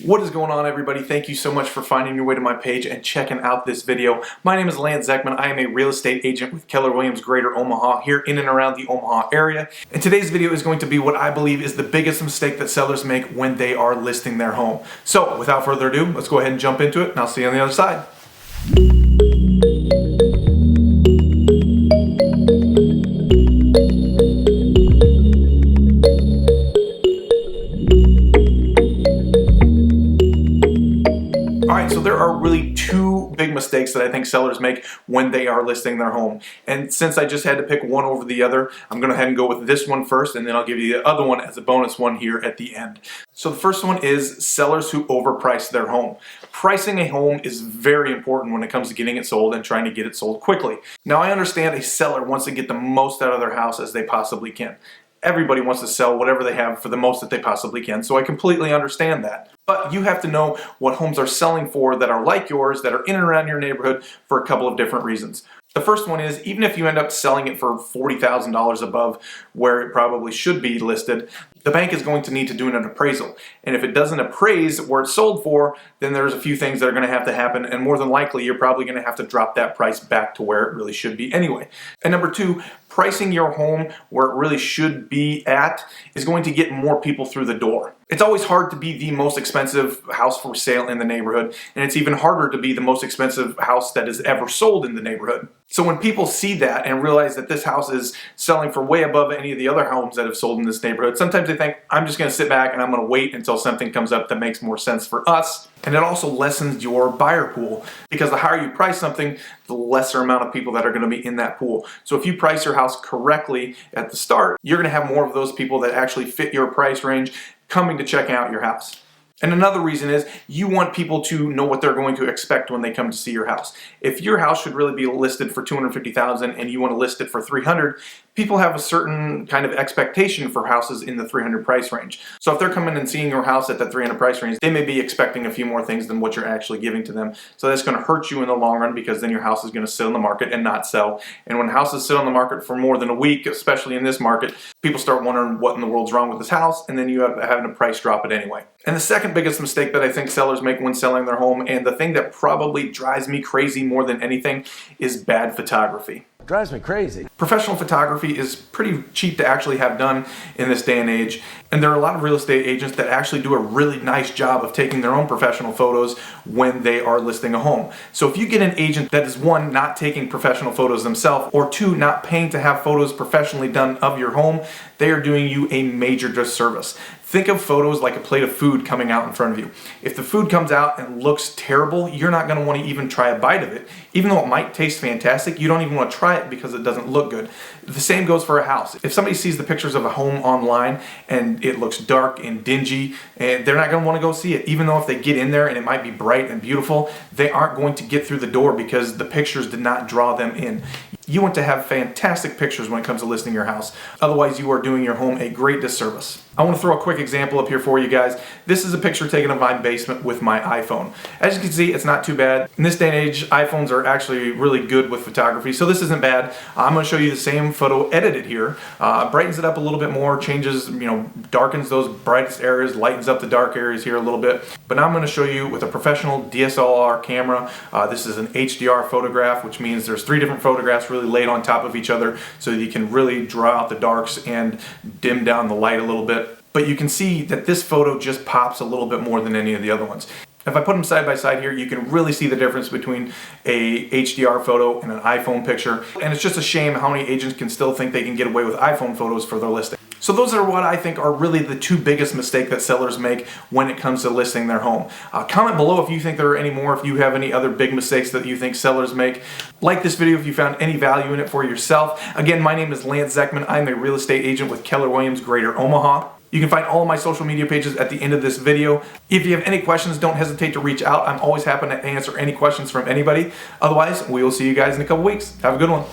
What is going on, everybody? Thank you so much for finding your way to my page and checking out this video. My name is Lance Zeckman. I am a real estate agent with Keller Williams Greater Omaha here in and around the Omaha area. And today's video is going to be what I believe is the biggest mistake that sellers make when they are listing their home. So without further ado, let's go ahead and jump into it and I'll see you on the other side. Alright, so there are really two big mistakes that I think sellers make when they are listing their home. And since I just had to pick one over the other, I'm going to head and go with this one first, and then I'll give you the other one as a bonus one here at the end. So the first one is sellers who overprice their home. Pricing a home is very important when it comes to getting it sold and trying to get it sold quickly. Now, I understand a seller wants to get the most out of their house as they possibly can. Everybody wants to sell whatever they have for the most that they possibly can, so I completely understand that. But you have to know what homes are selling for that are like yours, that are in and around your neighborhood for a couple of different reasons. The first one is, even if you end up selling it for $40,000 above where it probably should be listed, the bank is going to need to do an appraisal. And if it doesn't appraise where it's sold for, then there's a few things that are going to have to happen, and more than likely you're probably going to have to drop that price back to where it really should be anyway. And number two, pricing your home where it really should be at is going to get more people through the door. It's always hard to be the most expensive house for sale in the neighborhood, and it's even harder to be the most expensive house that is ever sold in the neighborhood. So when people see that and realize that this house is selling for way above any of the other homes that have sold in this neighborhood, sometimes they think, I'm just going to sit back and I'm going to wait until something comes up that makes more sense for us. And it also lessens your buyer pool, because the higher you price something, the lesser amount of people that are going to be in that pool. So if you price your house correctly at the start, you're going to have more of those people that actually fit your price range coming to check out your house. And another reason is you want people to know what they're going to expect when they come to see your house. If your house should really be listed for $250,000 and you want to list it for $300,000, people have a certain kind of expectation for houses in the $300,000 price range. So if they're coming and seeing your house at that $300,000 price range, they may be expecting a few more things than what you're actually giving to them. So that's going to hurt you in the long run, because then your house is going to sit on the market and not sell. And when houses sit on the market for more than a week, especially in this market, people start wondering what in the world's wrong with this house, and then you have having to price drop it anyway. And the second biggest mistake that I think sellers make when selling their home, and the thing that probably drives me crazy more than anything, is bad photography. Drives me crazy. Professional photography is pretty cheap to actually have done in this day and age, and there are a lot of real estate agents that actually do a really nice job of taking their own professional photos when they are listing a home. So if you get an agent that is, one, not taking professional photos themselves, or two, not paying to have photos professionally done of your home, they are doing you a major disservice. Think of photos like a plate of food coming out in front of you. If the food comes out and looks terrible, you're not going to want to even try a bite of it. Even though it might taste fantastic, you don't even want to try it because it doesn't look good. The same goes for a house. If somebody sees the pictures of a home online and it looks dark and dingy, and they're not going to want to go see it. Even though if they get in there and it might be bright and beautiful, they aren't going to get through the door because the pictures did not draw them in. You want to have fantastic pictures when it comes to listing your house. Otherwise, you are doing your home a great disservice. I want to throw a quick example up here for you guys. This is a picture taken of my basement with my iPhone. As you can see, it's not too bad. In this day and age, iPhones are actually really good with photography, so this isn't bad. I'm going to show you the same photo edited here. Brightens it up a little bit more, changes, darkens those brightest areas, lightens up the dark areas here a little bit. But now I'm going to show you with a professional DSLR camera. This is an HDR photograph, which means there's 3 different photographs really laid on top of each other, so that you can really draw out the darks and dim down the light a little bit. But you can see that this photo just pops a little bit more than any of the other ones. If I put them side by side here, you can really see the difference between a HDR photo and an iPhone picture. And it's just a shame how many agents can still think they can get away with iPhone photos for their listing. So those are what I think are really the 2 biggest mistakes that sellers make when it comes to listing their home. Comment below if you think there are any more, if you have any other big mistakes that you think sellers make. Like this video if you found any value in it for yourself. Again, my name is Lance Zeckman. I'm a real estate agent with Keller Williams Greater Omaha. You can find all of my social media pages at the end of this video. If you have any questions, don't hesitate to reach out. I'm always happy to answer any questions from anybody. Otherwise, we will see you guys in a couple weeks. Have a good one.